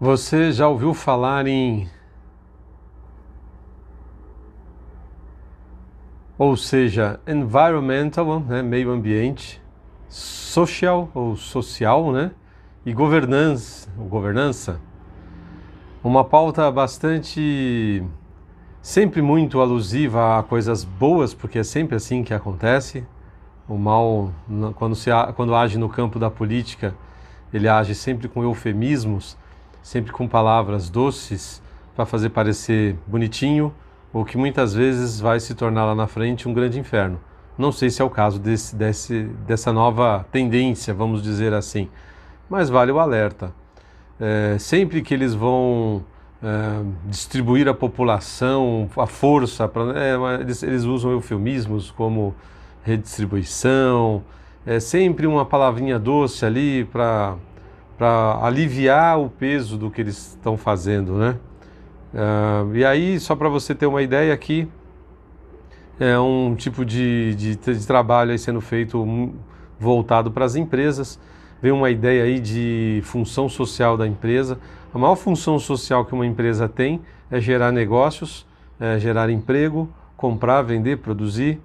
Você já ouviu falar em, ou seja, environmental, né, meio ambiente, social ou social, né, e governança, uma pauta bastante, sempre muito alusiva a coisas boas, porque é sempre assim que acontece. O mal, quando age no campo da política, ele age sempre com eufemismos, sempre com palavras doces para fazer parecer bonitinho, o que muitas vezes vai se tornar lá na frente um grande inferno. Não sei se é o caso dessa nova tendência, vamos dizer assim, mas vale o alerta. Sempre que eles vão distribuir a população, a força, eles usam eufemismos como redistribuição, é sempre uma palavrinha doce ali para aliviar o peso do que eles estão fazendo, né? E aí, só para você ter uma ideia aqui, é um tipo de trabalho aí sendo feito voltado para as empresas. Vem uma ideia aí de função social da empresa. A maior função social que uma empresa tem é gerar negócios, gerar emprego, comprar, vender, produzir.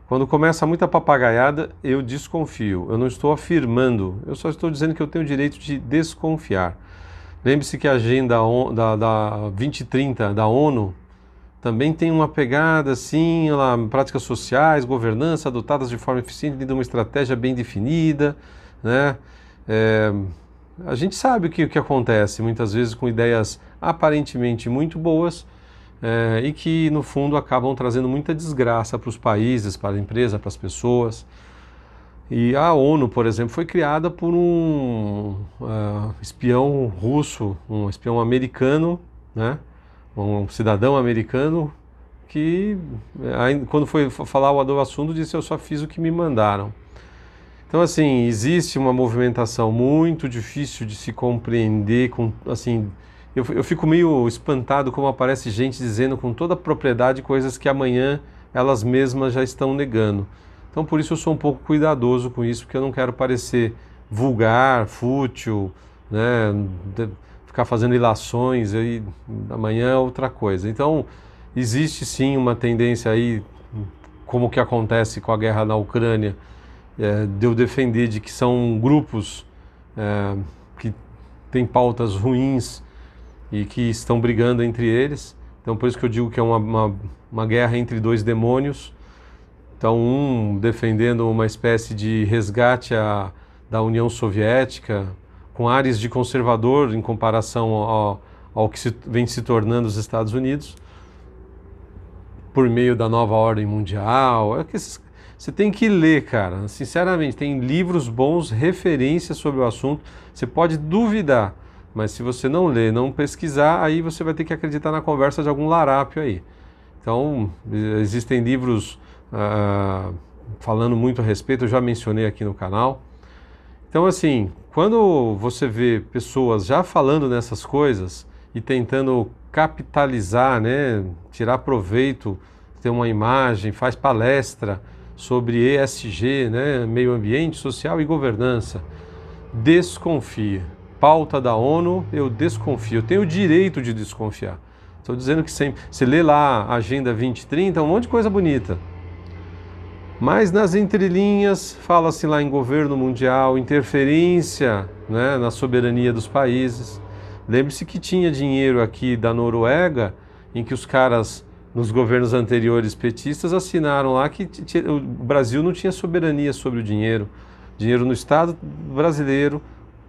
Quando começa muita papagaiada, eu desconfio. Eu não estou afirmando, eu só estou dizendo que eu tenho o direito de desconfiar. Lembre-se que a agenda da 2030 da ONU também tem uma pegada assim, lá, práticas sociais, governança adotadas de forma eficiente dentro de uma estratégia bem definida, né? É, a gente sabe o que acontece muitas vezes com ideias aparentemente muito boas, e que no fundo acabam trazendo muita desgraça para os países, para a empresa, para as pessoas. E a ONU, por exemplo, foi criada por um espião russo, um espião americano, né? Um cidadão americano que, quando foi falar do assunto, disse: eu só fiz o que me mandaram. Então, assim, existe uma movimentação muito difícil de se compreender, assim, eu fico meio espantado como aparece gente dizendo com toda a propriedade coisas que amanhã elas mesmas já estão negando. Então, por isso eu sou um pouco cuidadoso com isso, porque eu não quero parecer vulgar, fútil, né, ficar fazendo ilações, aí amanhã é outra coisa. Então, existe sim uma tendência aí, como que acontece com a guerra na Ucrânia, de eu defender de que são grupos que têm pautas ruins e que estão brigando entre eles. Então, por isso que eu digo que é uma guerra entre dois demônios. Então, um defendendo uma espécie de resgate da União Soviética, com ares de conservador em comparação ao que vem se tornando os Estados Unidos, por meio da nova ordem mundial. Você tem que ler, cara. Sinceramente, tem livros bons, referências sobre o assunto. Você pode duvidar, mas se você não ler, não pesquisar, aí você vai ter que acreditar na conversa de algum larápio aí. Então, existem livros falando muito a respeito, eu já mencionei aqui no canal. Então, assim, quando você vê pessoas já falando nessas coisas e tentando capitalizar, né, tirar proveito, ter uma imagem, faz palestra sobre ESG, né, meio ambiente, social e governança, desconfia. Pauta da ONU, eu desconfio. Eu tenho o direito de desconfiar. Estou dizendo que sempre, você lê lá a Agenda 2030, um monte de coisa bonita. Mas nas entrelinhas fala-se lá em governo mundial, interferência, né, na soberania dos países. Lembre-se que tinha dinheiro aqui da Noruega, em que os caras, nos governos anteriores petistas, assinaram lá que o Brasil não tinha soberania sobre o dinheiro. Dinheiro no Estado brasileiro,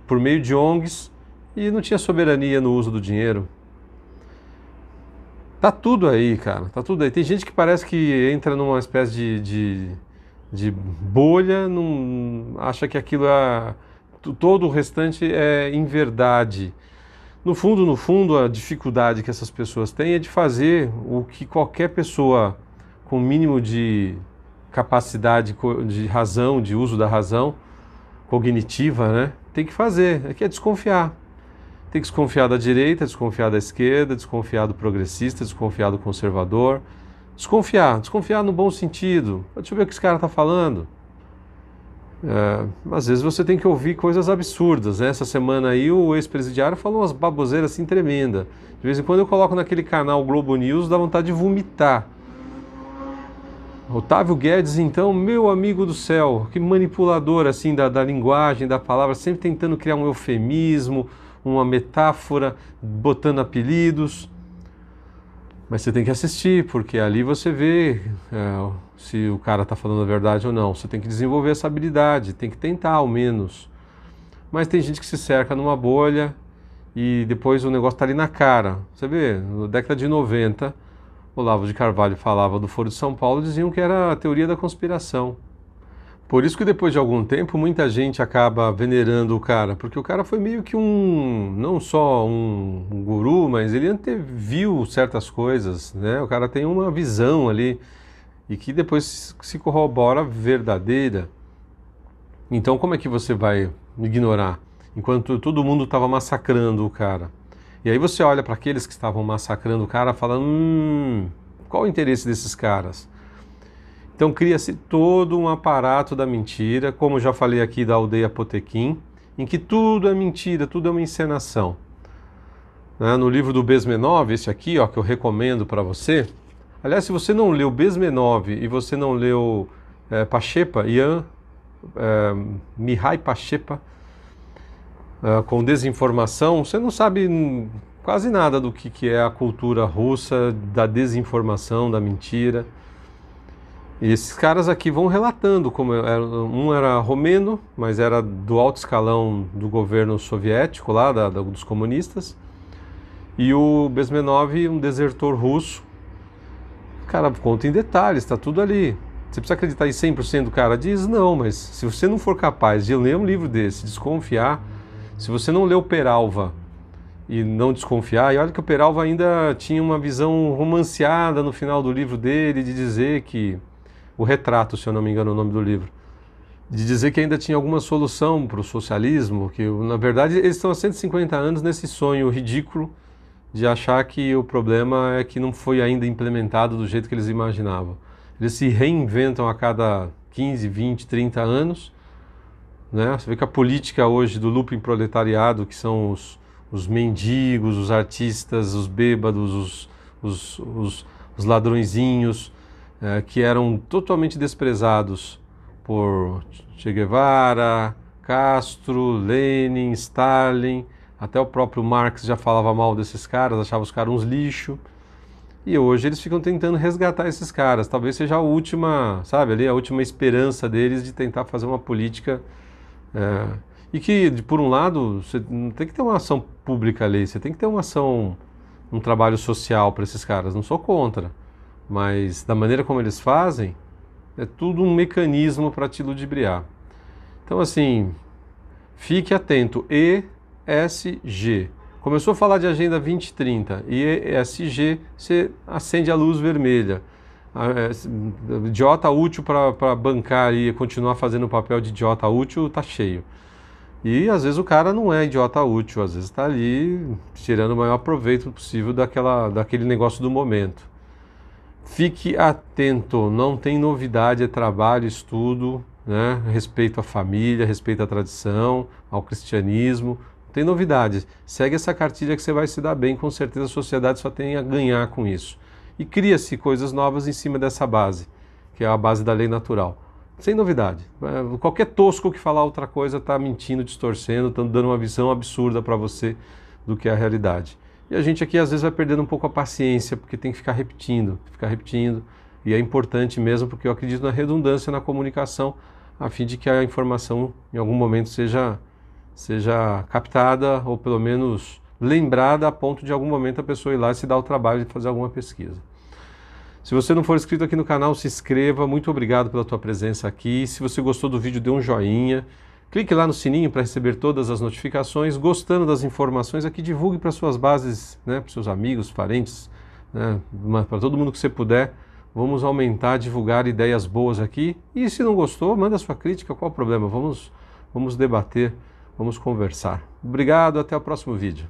por meio de ONGs, e não tinha soberania no uso do dinheiro. Tá tudo aí, cara, tá tudo aí. Tem gente que parece que entra numa espécie de bolha, acha que aquilo todo o restante é inverdade. No fundo, a dificuldade que essas pessoas têm é de fazer o que qualquer pessoa com mínimo de capacidade de razão, de uso da razão cognitiva, né, tem que fazer, que é desconfiar. Tem que desconfiar da direita, desconfiar da esquerda, desconfiar do progressista, desconfiar do conservador. Desconfiar no bom sentido. Deixa eu ver o que esse cara está falando. Às vezes você tem que ouvir coisas absurdas, né? Essa semana aí o ex-presidiário falou umas baboseiras assim tremendas. De vez em quando eu coloco naquele canal Globo News, dá vontade de vomitar. Otávio Guedes, então, meu amigo do céu, que manipulador assim da linguagem, da palavra, sempre tentando criar um eufemismo, uma metáfora, botando apelidos. Mas você tem que assistir, porque ali você vê se o cara está falando a verdade ou não. Você tem que desenvolver essa habilidade, tem que tentar ao menos. Mas tem gente que se cerca numa bolha e depois o negócio está ali na cara. Você vê, na década de 90, Olavo de Carvalho falava do Foro de São Paulo, diziam que era a teoria da conspiração. Por isso que depois de algum tempo muita gente acaba venerando o cara, porque o cara foi meio que não só um guru, mas ele anteviu certas coisas, né? O cara tem uma visão ali e que depois se corrobora verdadeira. Então como é que você vai ignorar? Enquanto todo mundo estava massacrando o cara. E aí você olha para aqueles que estavam massacrando o cara e fala, qual o interesse desses caras? Então cria-se todo um aparato da mentira, como já falei aqui da aldeia Potequim, em que tudo é mentira, tudo é uma encenação. No livro do Bezmenov, esse aqui, ó, que eu recomendo para você. Aliás, se você não leu Bezmenov e você não leu Pachepa, Mihai Pachepa, com desinformação, você não sabe quase nada do que é a cultura russa, da desinformação, da mentira. E esses caras aqui vão relatando como um era romeno, mas era do alto escalão do governo soviético lá, dos comunistas, e o Bezmenov, um desertor russo. O cara conta em detalhes, está tudo ali. Você precisa acreditar em 100% do cara diz? Não, mas se você não for capaz de ler um livro desse, desconfiar, se você não leu Peralva e não desconfiar, e olha que o Peralva ainda tinha uma visão romanceada no final do livro dele, de dizer que o retrato, se eu não me engano, é o nome do livro, de dizer que ainda tinha alguma solução para o socialismo, que na verdade eles estão há 150 anos nesse sonho ridículo de achar que o problema é que não foi ainda implementado do jeito que eles imaginavam. Eles se reinventam a cada 15, 20, 30 anos, né? Você vê que a política hoje do lumpen proletariado, que são os mendigos, os artistas, os bêbados, os ladrõezinhos, que eram totalmente desprezados por Che Guevara, Castro, Lenin, Stalin, até o próprio Marx já falava mal desses caras, achava os caras uns lixo. E hoje eles ficam tentando resgatar esses caras. Talvez seja a última, sabe, ali a última esperança deles de tentar fazer uma política. E que, por um lado, você não tem que ter uma ação pública ali, você tem que ter uma ação, um trabalho social para esses caras. Não sou contra. Mas da maneira como eles fazem, é tudo um mecanismo para te ludibriar. Então, assim, fique atento. ESG. Começou a falar de Agenda 2030. ESG, você acende a luz vermelha. Idiota útil para bancar e continuar fazendo o papel de idiota útil, tá cheio. E às vezes o cara não é idiota útil, às vezes está ali tirando o maior proveito possível daquele negócio do momento. Fique atento, não tem novidade, é trabalho, estudo, né? Respeito à família, respeito à tradição, ao cristianismo, não tem novidade. Segue essa cartilha que você vai se dar bem, com certeza a sociedade só tem a ganhar com isso. E cria-se coisas novas em cima dessa base, que é a base da lei natural. Sem novidade. Qualquer tosco que falar outra coisa está mentindo, distorcendo, está dando uma visão absurda para você do que é a realidade. E a gente aqui às vezes vai perdendo um pouco a paciência, porque tem que ficar repetindo, e é importante mesmo, porque eu acredito na redundância na comunicação, a fim de que a informação em algum momento seja captada, ou pelo menos lembrada, a ponto de em algum momento a pessoa ir lá e se dar o trabalho de fazer alguma pesquisa. Se você não for inscrito aqui no canal, se inscreva, muito obrigado pela tua presença aqui. Se você gostou do vídeo, dê um joinha. Clique lá no sininho para receber todas as notificações. Gostando das informações aqui, divulgue para suas bases, né, para seus amigos, parentes, né, para todo mundo que você puder. Vamos aumentar, divulgar ideias boas aqui. E se não gostou, manda sua crítica, qual o problema? Vamos debater, vamos conversar. Obrigado, até o próximo vídeo.